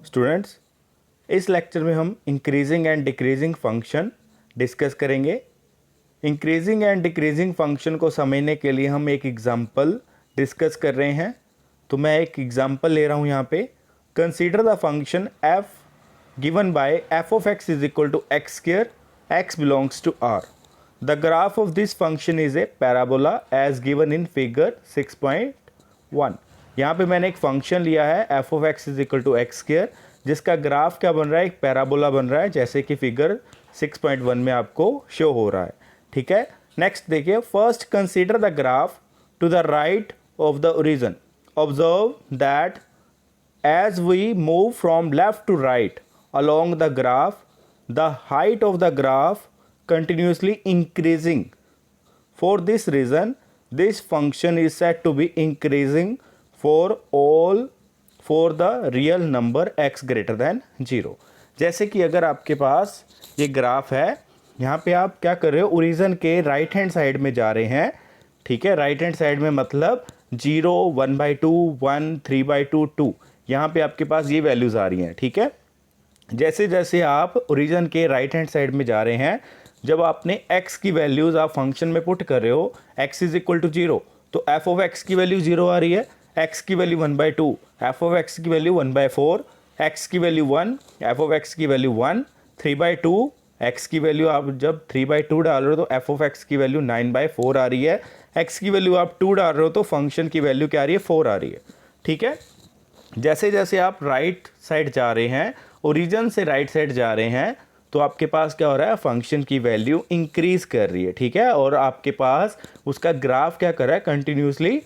Students, इस lecture में हम increasing and decreasing function discuss करेंगे। इंक्रीजिंग एंड डिक्रीजिंग फंक्शन को समझने के लिए हम एक एग्जांपल डिस्कस कर रहे हैं। तो मैं एक एग्जांपल ले रहा हूँ यहाँ पे। Consider the function f given by f of x is equal to x square, x belongs to R. The graph of this function is a parabola as given in figure 6.1. यहाँ पे मैंने एक function लिया है f of x is equal to x square, जिसका graph क्या बन रहा है, एक पैराबोला बन रहा है, जैसे कि फिगर 6.1 में आपको शो हो रहा है। ठीक है, नेक्स्ट देखिए। First consider the graph to the right of the origin. Observe that as we move from left to right along the graph, the height of the graph continuously increasing. For this reason, this function is said to be increasing for the real number x greater than 0. जैसे कि अगर आपके पास ये graph है, यहाँ पे आप क्या कर रहे हो, ओरिजिन के राइट हैंड साइड में जा रहे हैं। ठीक है, राइट हैंड साइड में मतलब 0, 1/2, 1, 3/2, 2, यहाँ पे आपके पास ये वैल्यूज़ आ रही हैं। ठीक है, जैसे जैसे आप ओरिजिन के राइट हैंड साइड में जा रहे हैं, जब आपने x की वैल्यूज़ आप फंक्शन में पुट कर रहे हो, x इज इक्वल टू 0, तो f ऑफ x की वैल्यू 0 आ रही है, x की वैल्यू 1/2, f ऑफ x की वैल्यू 1/4, x की वैल्यू 1, f ऑफ x की वैल्यू 1, 3/2, x की वैल्यू आप जब 3/2 डाल रहे हो तो f ऑफ x की वैल्यू 9/4 आ रही है, x की वैल्यू आप 2 डाल रहे हो तो फंक्शन की वैल्यू क्या आ रही है, 4 आ रही है। ठीक है, जैसे जैसे आप राइट साइड जा रहे हैं, ओरिजिन से राइट साइड जा रहे हैं, तो आपके पास क्या हो रहा है, फंक्शन की वैल्यू इंक्रीज कर रही है। ठीक है, और आपके पास उसका ग्राफ क्या कर रहा है, कंटिन्यूसली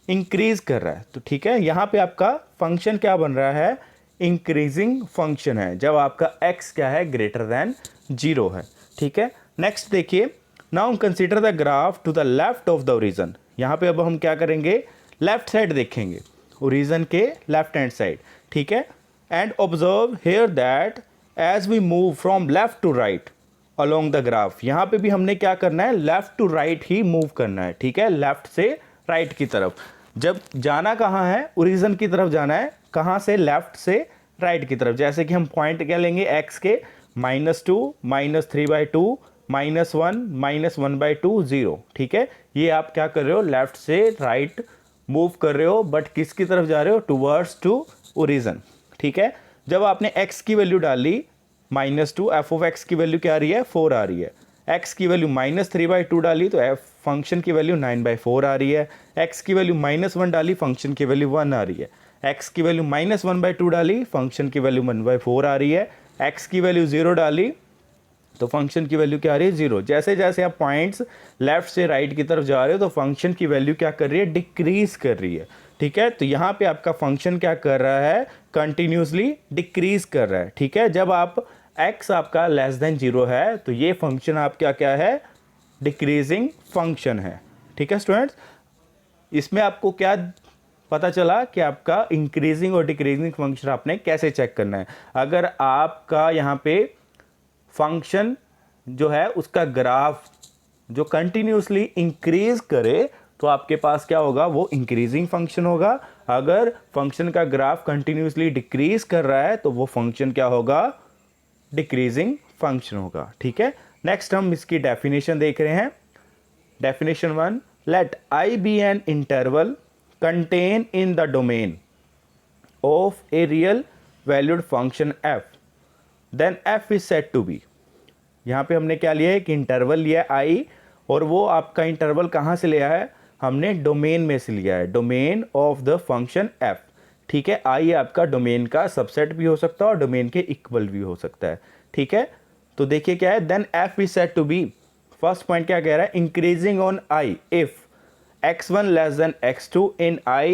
इंक्रीज कर रहा है। तो ठीक है, यहाँ पे आपका फंक्शन क्या बन रहा है, इंक्रीजिंग फंक्शन है, जब आपका x क्या है, ग्रेटर देन 0 है। ठीक है, नेक्स्ट देखिए। Now consider the graph to the left of the origin. यहाँ पे अब हम क्या करेंगे, लेफ्ट साइड देखेंगे, ओरिजिन के लेफ्ट हैंड साइड। ठीक है, and observe here that as we move from left to right along the graph. यहाँ पे भी हमने क्या करना है, लेफ्ट टू राइट ही मूव करना है। ठीक है, लेफ्ट से राइट की तरफ। जब जाना कहाँ है, ओरिजिन की तरफ जाना है, कहाँ से, लेफ्ट से राइट की तरफ। जैसे कि हम पॉइंट क्या लेंगे, x के -2, -3/2, -1, -1/2, 0। ठीक है, ये आप क्या कर रहे हो, लेफ्ट से राइट मूव कर रहे हो, बट किसकी तरफ जा रहे हो, टूवर्ड्स टू ओरिजिन। ठीक है, जब आपने x की वैल्यू डाली -2, f ऑफ x की वैल्यू क्या आ रही है, 4 आ रही है। x की वैल्यू -3/2 डाली तो f फंक्शन की वैल्यू 9/4 आ रही है। x की वैल्यू -1 डाली, फंक्शन की वैल्यू 1 आ रही है। x की वैल्यू -1/2 डाली, फंक्शन की वैल्यू 1/4 आ रही है। x की वैल्यू 0 डाली तो फंक्शन की वैल्यू क्या आ रही है, 0। जैसे जैसे आप पॉइंट्स लेफ्ट से राइट की तरफ जा रहे हो तो फंक्शन की वैल्यू क्या कर रही है, डिक्रीज कर रही है। ठीक है, तो यहाँ पे आपका फंक्शन क्या कर रहा है, कंटिन्यूसली डिक्रीज कर रहा है। ठीक है, जब आप x आपका लेस देन 0 है तो ये फंक्शन आप क्या क्या है, डिक्रीजिंग फंक्शन है। ठीक है स्टूडेंट्स, इसमें आपको क्या पता चला कि आपका इंक्रीजिंग और डिक्रीजिंग फंक्शन आपने कैसे चेक करना है। अगर आपका यहाँ पे फंक्शन जो है उसका ग्राफ जो कंटिन्यूसली इंक्रीज करे तो आपके पास क्या होगा, वो इंक्रीजिंग फंक्शन होगा। अगर फंक्शन का ग्राफ कंटिन्यूसली डिक्रीज कर रहा है तो वो फंक्शन क्या होगा, डिक्रीजिंग फंक्शन होगा। ठीक है, नेक्स्ट हम इसकी डेफिनेशन देख रहे हैं। Definition 1, let i be an interval contain in the domain of a real valued function f, then f is said to be. यहाँ पे हमने क्या लिया है, एक इंटरवल लिया है i, और वो आपका इंटरवल कहाँ से लिया है, हमने डोमेन में से लिया है, domain of the function f। ठीक है, i आपका डोमेन का सबसेट भी हो सकता है और डोमेन के इक्वल भी हो सकता है। ठीक है, तो देखिए क्या है, then f is said to be. First point क्या कह रहा है, increasing on i if x1 less than x2 in i,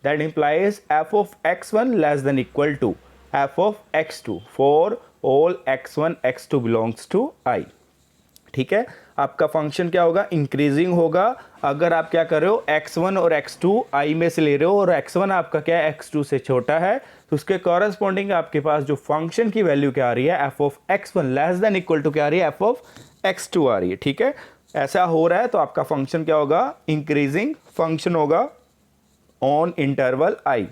that implies f of x1 less than equal to f of x2 for all x1 x2 belongs to i। ठीक है, आपका function क्या होगा, increasing होगा। अगर आप क्या कर रहे हो, x1 और x2 i में से ले रहे हो और x1 आपका क्या है, x2 से छोटा है, तो उसके कॉरेस्पॉन्डिंग आपके पास जो फंक्शन की वैल्यू क्या आ रही है, f of x1 less than equal to क्या आ रही है, f ऑफ x2 आ रही है। ठीक है, ऐसा हो रहा है तो आपका फंक्शन क्या होगा, इंक्रीजिंग फंक्शन होगा on interval i।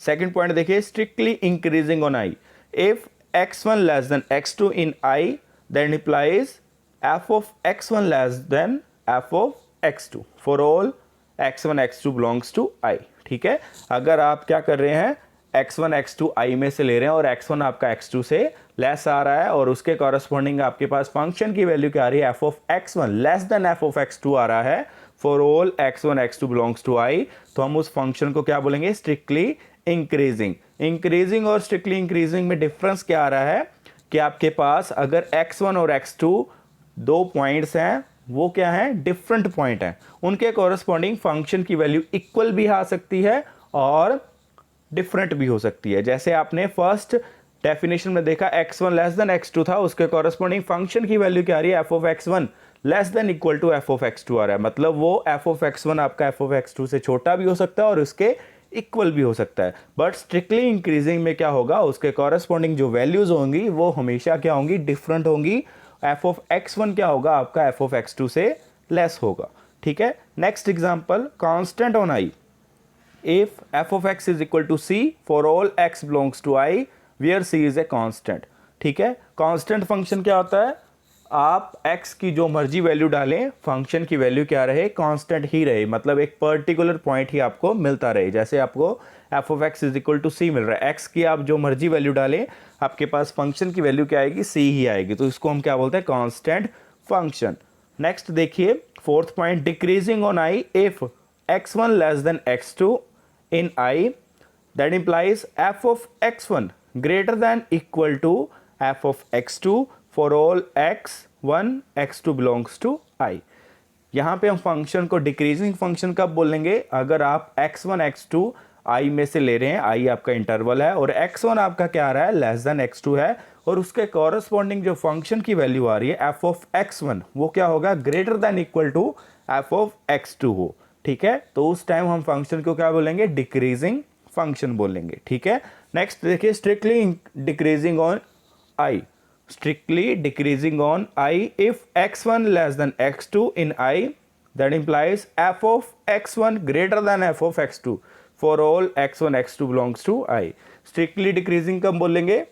Second point देखिए, strictly increasing on I, if x1 less than x2 in i then implies f of x1 less than f of x2 for all x1 x2 belongs to i। ठीक है, अगर आप क्या कर रहे हैं, x1 x2 i में से ले रहे हैं और x1 आपका x2 से लेस आ रहा है और उसके कॉरस्पॉन्डिंग आपके पास फंक्शन की वैल्यू क्या आ रही है, f of x1 less than f of x2 आ रहा है for all x1 x2 belongs to i, तो हम उस फंक्शन को क्या बोलेंगे, स्ट्रिक्टली इंक्रीजिंग। इंक्रीजिंग और स्ट्रिक्टली इंक्रीजिंग में डिफरेंस क्या आ रहा है कि आपके पास अगर x1 और x2 दो पॉइंट्स हैं, वो क्या है, डिफरेंट पॉइंट हैं, उनके कॉरस्पॉन्डिंग फंक्शन की वैल्यू इक्वल भी आ सकती है और डिफरेंट भी हो सकती है। जैसे आपने फर्स्ट डेफिनेशन में देखा x1 लेस देन x2 था, उसके कॉरस्पॉन्डिंग फंक्शन की वैल्यू क्या आ रही है, f of x1 less than equal to f of x2 आ रहा है, मतलब वो f of x1 आपका f of x2 से छोटा भी हो सकता है और उसके इक्वल भी हो सकता है। बट स्ट्रिक्टली इंक्रीजिंग में क्या होगा, उसके कॉरस्पॉन्डिंग जो वैल्यूज होंगी वो हमेशा क्या होंगी, डिफरेंट होंगी। f of x1 क्या होगा आपका, f of x2 से लेस होगा। ठीक है, next example, constant on i, if f of x is equal to c for all x belongs to i where c is a constant। ठीक है, constant function क्या होता है, आप x की जो मर्जी वैल्यू डालें, फंक्शन की वैल्यू क्या रहे, कांस्टेंट ही रहे, मतलब एक पर्टिकुलर पॉइंट ही आपको मिलता रहे। जैसे आपको f of x is equal to c मिल रहा है, x की आप जो मर्जी वैल्यू डालें, आपके पास फंक्शन की वैल्यू क्या आएगी, c ही आएगी, तो इसको हम क्या बोलते हैं, कांस्टेंट फंक्शन। नेक्स्ट देखिए, fourth point, decreasing on i if x1 less than x2 in i that implies f of x1 greater than equal to f of x2 for all x1 x2 belongs to i। यहां पे हम function को decreasing function कब बोलेंगे, अगर आप x1 x2 i में से ले रहे हैं, i आपका इंटरवल है और x1 आपका क्या आ रहा है, लेस देन x2 है और उसके कॉरस्पॉन्डिंग जो फंक्शन की वैल्यू आ रही है f of x1 वो क्या होगा, greater than equal to f of x2 हो। ठीक है, तो उस टाइम हम फंक्शन को क्या बोलेंगे, डिक्रीजिंग फंक्शन बोलेंगे। ठीक है, नेक्स्ट देखिए, strictly decreasing on i, strictly decreasing on i if x1 less than x2 in i that implies f of x1 greater than f of x2 for all x1 x2 belongs to i। Strictly decreasing कब बोलेंगे,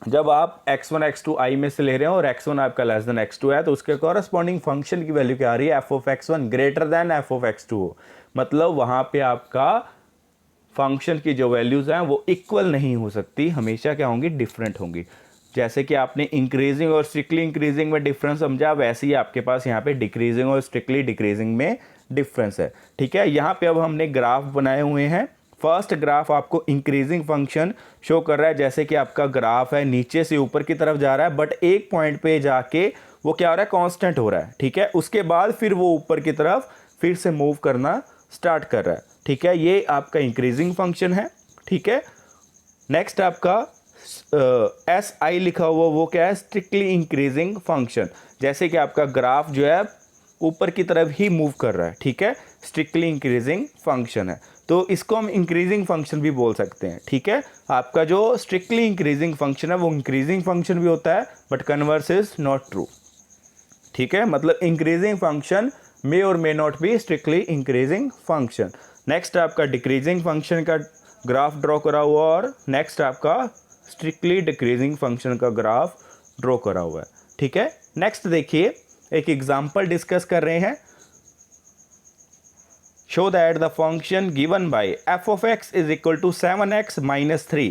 जब आप x1 x2 i में से ले रहे हो और x1 आपका लेस देन x2 है, तो उसके कॉरस्पॉन्डिंग फंक्शन की वैल्यू क्या आ रही है, f of x1 greater than f of x2 हो, मतलब वहां पे आपका फंक्शन की जो वैल्यूज हैं वो इक्वल नहीं हो सकती, हमेशा क्या होंगी, डिफरेंट होंगी। जैसे कि आपने इंक्रीजिंग और स्ट्रिक्टली इंक्रीजिंग में डिफरेंस समझा, वैसे ही आपके पास यहाँ पे डिक्रीजिंग और स्ट्रिक्टली डिक्रीजिंग में डिफरेंस है। ठीक है, यहाँ पे अब हमने ग्राफ बनाए हुए हैं। फर्स्ट ग्राफ आपको इंक्रीजिंग फंक्शन शो कर रहा है, जैसे कि आपका ग्राफ है नीचे से ऊपर की तरफ जा रहा है, बट एक पॉइंट पे जाके वो क्या हो रहा है, कांस्टेंट हो रहा है। ठीक है, उसके बाद फिर वो ऊपर की तरफ फिर से मूव करना स्टार्ट कर रहा है। ठीक है, ये आपका इंक्रीजिंग फंक्शन है। ठीक है, नेक्स्ट आपका एस आई लिखा हुआ वो क्या है, स्ट्रिक्टली इंक्रीजिंग फंक्शन, जैसे कि आपका ग्राफ जो है ऊपर की तरफ ही मूव कर रहा है। ठीक है, स्ट्रिक्टली इंक्रीजिंग फंक्शन है, तो इसको हम इंक्रीजिंग फंक्शन भी बोल सकते हैं। ठीक है, आपका जो स्ट्रिक्टली इंक्रीजिंग फंक्शन है वो इंक्रीजिंग फंक्शन भी होता है, but converse is not true. ठीक है, मतलब इंक्रीजिंग फंक्शन मे और may not be strictly increasing function. Next आपका डिक्रीजिंग फंक्शन का ग्राफ ड्रॉ करा हुआ और नेक्स्ट आपका स्ट्रिक्टली डिक्रीजिंग फंक्शन का ग्राफ ड्रॉ करा हुआ है। ठीक है, नेक्स्ट देखिए, एक एग्जांपल डिस्कस कर रहे हैं। Show that the function given by f of x is equal to 7x minus 3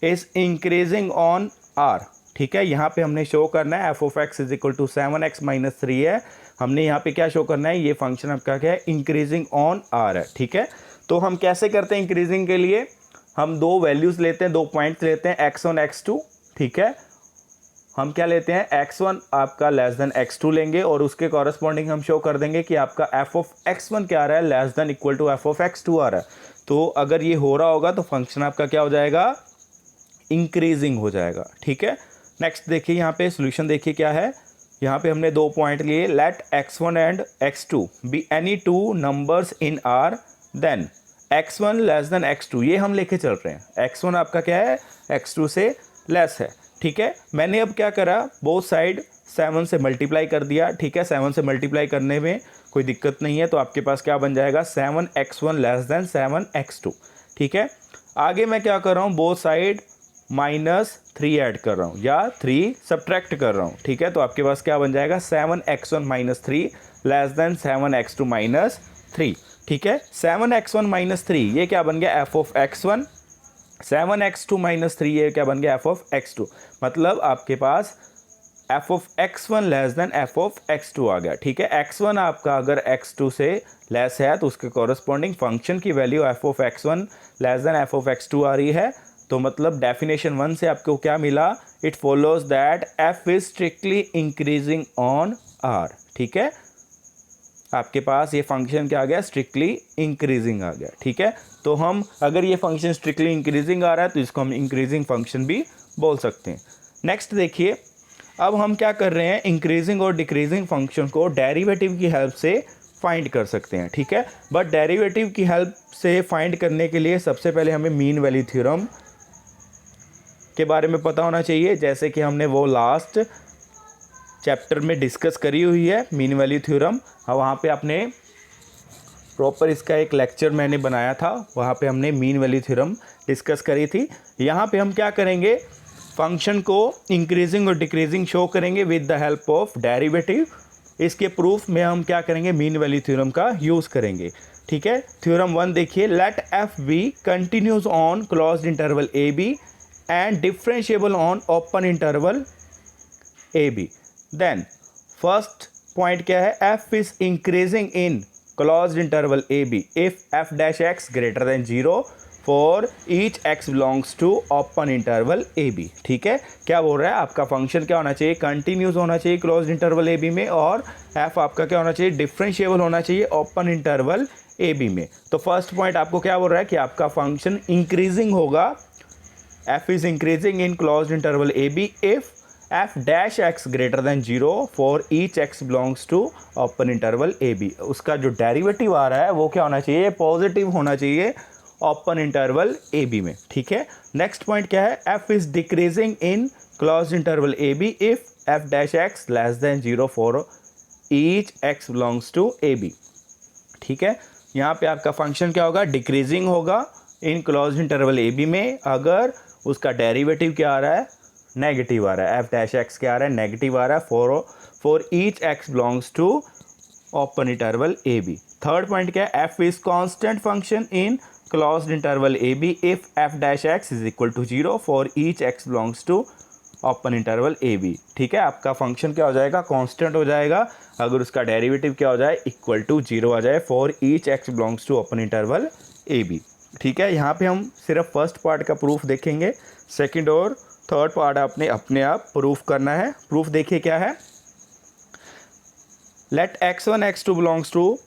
is increasing on r। ठीक है, यहाँ पे हमने शो करना है f of x is equal to 7x minus 3 है, हमने यहाँ पे क्या शो करना है, ये फंक्शन आपका क्या है, इंक्रीजिंग ऑन r है। ठीक है, तो हम कैसे करते हैं इंक्रीजिंग के लिए, हम दो वैल्यूज लेते हैं, दो पॉइंट्स लेते हैं x1 x2। ठीक है, हम क्या लेते हैं, x1 आपका लेस देन x2 लेंगे और उसके कॉरस्पॉन्डिंग हम शो कर देंगे कि आपका f of x1 क्या आ रहा है, less than equal to f of x2 आ रहा है। तो अगर ये हो रहा होगा तो फंक्शन आपका क्या हो जाएगा, इंक्रीजिंग हो जाएगा। ठीक है, नेक्स्ट देखिए, यहाँ पे सोल्यूशन देखिए क्या है, यहाँ पे हमने दो पॉइंट लिए, let x1 and x2 be any two numbers in r then x1 less than x2, ये हम लेके चल रहे हैं। x1 आपका क्या है, x2 से लेस है। ठीक है, मैंने अब क्या करा, बोथ साइड 7 से मल्टीप्लाई कर दिया। ठीक है, 7 से मल्टीप्लाई करने में कोई दिक्कत नहीं है, तो आपके पास क्या बन जाएगा, 7x1 लेस देन 7x2। ठीक है, आगे मैं क्या कर रहा हूँ, बोथ साइड -3 ऐड कर रहा हूँ या 3 सब्ट्रैक्ट कर रहा हूँ, ठीक है। तो आपके पास क्या बन जाएगा, 7x1 - 3 लेस देन 7x2 - 3, ठीक है। 7x1 - 3 ये क्या बन गया, f ऑफ x1, 7x2 - 3 ये क्या बन गया, f ऑफ x2। मतलब आपके पास f of x1 less than f of x2 आ गया, ठीक है। x1 आपका अगर x2 से लेस है तो उसके कॉरस्पॉन्डिंग फंक्शन की value f of x1 less than f of x2 आ रही है। तो मतलब डेफिनेशन 1 से आपको क्या मिला, it follows that f is strictly increasing on r, ठीक है। आपके पास ये फंक्शन क्या आ गया, स्ट्रिक्टली इंक्रीजिंग आ गया, ठीक है। तो हम अगर ये फंक्शन स्ट्रिक्टली इंक्रीजिंग आ रहा है तो इसको हम इंक्रीजिंग फंक्शन भी बोल सकते हैं। नेक्स्ट देखिए, अब हम क्या कर रहे हैं, इंक्रीजिंग और डिक्रीजिंग फंक्शन को डेरिवेटिव की हेल्प से फाइंड कर सकते हैं, ठीक है। बट डेरिवेटिव की हेल्प से फाइंड करने के लिए सबसे पहले हमें मीन वैल्यू थ्योरम के बारे में पता होना चाहिए, जैसे कि हमने वो लास्ट चैप्टर में डिस्कस करी हुई है मीन वैल्यू थ्योरम। वहाँ पे आपने प्रॉपर इसका एक लेक्चर मैंने बनाया था, वहाँ पे हमने मीन वैल्यू थ्योरम डिस्कस करी थी। यहाँ पे हम क्या करेंगे, फंक्शन को इंक्रीजिंग और डिक्रीजिंग शो करेंगे with the help of derivative. इसके प्रूफ में हम क्या करेंगे, मीन वैल्यू थ्योरम का यूज़ करेंगे, ठीक है। थ्योरम 1 देखिए, let F be continuous on closed interval A B and differentiable on open interval A B. Then first point क्या है, F is increasing in closed interval A B if F dash X greater than 0 for each X belongs to open interval A B, ठीक है। क्या बोल रहा है, आपका function क्या होना चाहिए, कंटिन्यूस होना चाहिए क्लोज्ड इंटरवल ए बी में, और एफ आपका क्या होना चाहिए, डिफरेंशिएबल होना चाहिए ओपन इंटरवल ए बी में। तो फर्स्ट पॉइंट आपको क्या बोल रहा है कि आपका फंक्शन इंक्रीजिंग होगा, f is increasing in closed interval AB if f dash x greater than 0 for each x belongs to open interval AB। उसका जो डेरिवेटिव आ रहा है वो क्या होना चाहिए, पॉजिटिव होना चाहिए ओपन इंटरवल AB में, ठीक है। नेक्स्ट पॉइंट क्या है, f is decreasing in closed interval AB if f dash x less than 0 for each x belongs to AB, ठीक है। यहाँ पे आपका फंक्शन क्या होगा, डिक्रीजिंग होगा in closed interval A B में अगर उसका डेरिवेटिव क्या आ रहा है, नेगेटिव आ रहा है, एफ डैश एक्स क्या आ रहा है, नेगेटिव आ रहा है for each X belongs to open interval A B. Third point क्या है, F is constant function in closed interval A B if F dash X is equal to 0 for each X belongs to open interval A B, ठीक है। आपका function क्या हो जाएगा, constant हो जाएगा अगर उसका डेरिवेटिव क्या हो जाए, इक्वल टू 0 आ जाए for each X belongs to open interval A B, ठीक है। यहाँ पे हम सिर्फ फर्स्ट पार्ट का प्रूफ देखेंगे, सेकंड और थर्ड पार्ट आपने अपने आप प्रूफ करना है। प्रूफ देखिए क्या है, let x1 x2 belongs to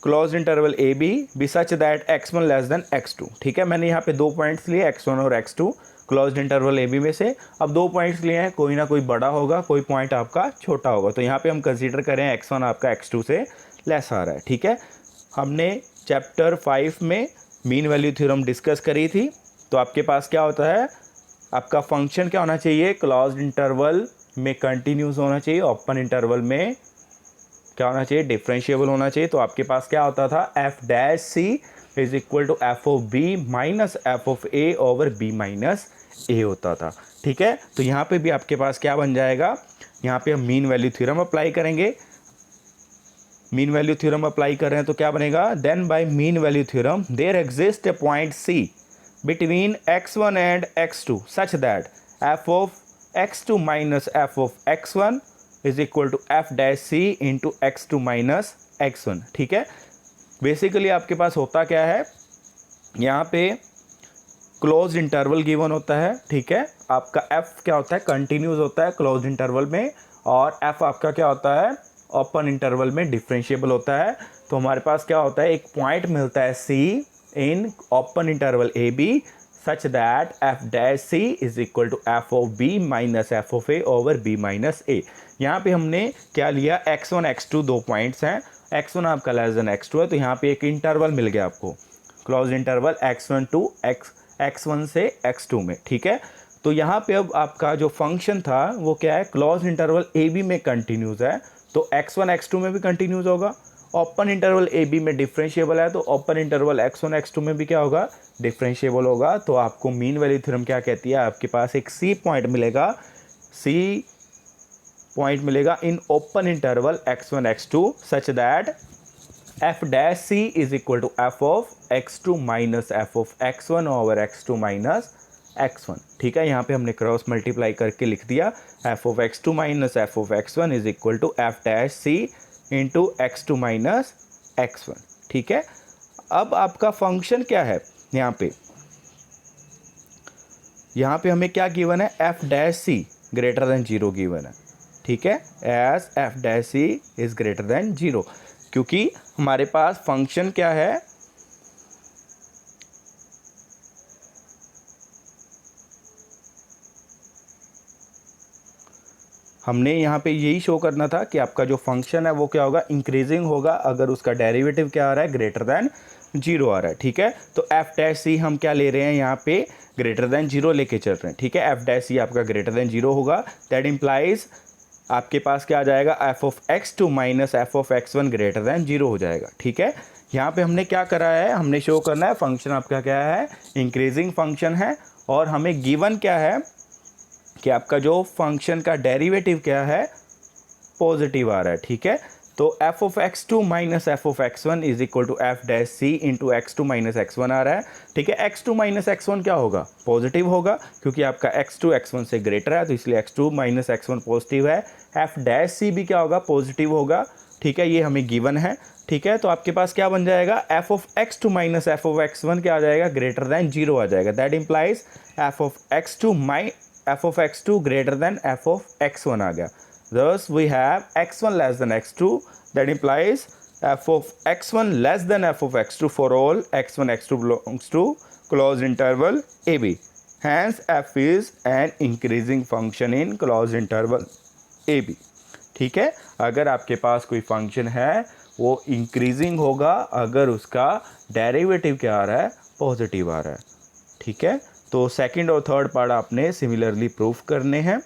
closed interval A b such that x1 less than x2, ठीक है। मैंने यहाँ पे 2 पॉइंट्स लिए x1 और x2 क्लोज्ड इंटरवल ए बी में से। अब 2 पॉइंट्स लिए हैं, कोई ना कोई बड़ा होगा, कोई पॉइंट आपका छोटा होगा, तो यहाँ पे हम कंसीडर करें x1 आपका x2 से लेस आ रहा है, ठीक है। हमने चैप्टर 5 में मीन वैल्यू थ्योरम डिस्कस करी थी। तो आपके पास क्या होता है, आपका फंक्शन क्या होना चाहिए, क्लोज्ड इंटरवल में कंटिन्यूस होना चाहिए, ओपन इंटरवल में क्या होना चाहिए, डिफरेंशिएबल होना चाहिए। तो आपके पास क्या होता था, f dash c is equal to f of b minus f of a over b minus a होता था, ठीक है। तो यहाँ पे भी आपके पास क्या बन जाएगा, यहाँ पे हम मीन वैल्यू थ्योरम अप्लाई करेंगे। मीन वैल्यू थ्योरम अप्लाई कर रहे हैं तो क्या बनेगा, then by mean value theorem there exist a point c between x1 and x2 such that f of x2 minus f of x1 is equal to f dash c into x2 minus x1, ठीक है। Basically आपके पास होता क्या है, यहाँ पे close interval given होता है, ठीक है। आपका f क्या होता है, कंटिन्यूस होता है क्लोज इंटरवल में, और f आपका क्या होता है, ओपन इंटरवल में डिफरेंशिएबल होता है। तो हमारे पास क्या होता है, एक पॉइंट मिलता है C in open interval A b such that f dash c is equal to f of b minus f of a over b minus a. यहाँ पे हमने क्या लिया, x1 x2 2 पॉइंट्स हैं, x1 आपका लेस देन x2 है, तो यहाँ पे एक इंटरवल मिल गया आपको, close interval x1 to x1 से x2 में, ठीक है। तो यहाँ पे अब आपका जो फंक्शन था वो क्या है, क्लोज इंटरवल ए बी में कंटिन्यूस है, तो x1 x2 में भी कंटिन्यूस होगा ओपन इंटरवल ए बी में डिफरेंशिएबल है, तो ओपन इंटरवल x1 x2 में भी क्या होगा, डिफरेंशिएबल होगा। तो आपको मीन वैल्यू थ्योरम क्या कहती है, आपके पास एक सी पॉइंट मिलेगा in open interval x1 x2 such that f dash c is equal to f of x2 minus f of x1 over x2 minus x1। ठीक है, यहाँ पे हमने क्रॉस मल्टीप्लाई करके लिख दिया f of x2 minus f of x1 is equal to f dash c into x2 minus x1। ठीक है, अब आपका फंक्शन क्या है, यहाँ पे हमें क्या गिवन है, f dash c greater than 0 given है। ठीक है, as f dash c is greater than 0, क्योंकि हमारे पास फंक्शन क्या है, हमने यहाँ पे यही शो करना था कि आपका जो फंक्शन है वो क्या होगा, इंक्रीजिंग होगा अगर उसका डेरिवेटिव क्या आ रहा है, ग्रेटर देन 0 आ रहा है। ठीक है, तो f डैश सी हम क्या ले रहे हैं, यहाँ पे ग्रेटर देन 0 लेके चल रहे हैं। ठीक है, f डैश सी आपका ग्रेटर देन 0 होगा, दैट इम्प्लाइज आपके पास क्या आ जाएगा, f of x2 minus f of x1 greater than 0 हो जाएगा। ठीक है, यहाँ पे हमने क्या करा है, हमने शो करना है फंक्शन आपका क्या है, इंक्रीजिंग फंक्शन है, और हमें गिवन क्या है कि आपका जो फंक्शन का डेरिवेटिव क्या है, पॉजिटिव आ रहा है। ठीक है, तो f of x2 minus f of x1 is equal to f dash c into x2 minus x1 आ रहा है। ठीक है, x2 माइनस x1 क्या होगा, पॉजिटिव होगा, क्योंकि आपका x2 x1 से ग्रेटर है, तो इसलिए x2 माइनस x1 पॉजिटिव है। f डैश c भी क्या होगा, पॉजिटिव होगा। ठीक है, ये हमें गिवन है। ठीक है, तो आपके पास क्या बन जाएगा, f of x2 minus f of x1 क्या आ जाएगा, ग्रेटर देन 0 आ जाएगा। That implies f of x2 greater than f of x1 आ गया। Thus we have x1 less than x2, that implies f of x1 less than f of x2 for all x1 x2 belongs to closed interval AB. Hence f is an increasing function in closed interval AB. ठीक है, अगर आपके पास कोई function है वो increasing होगा अगर उसका डेरिवेटिव क्या आ रहा है, पॉजिटिव आ रहा है। ठीक है, तो सेकंड और थर्ड पार्ट आपने सिमिलरली प्रूफ करने हैं।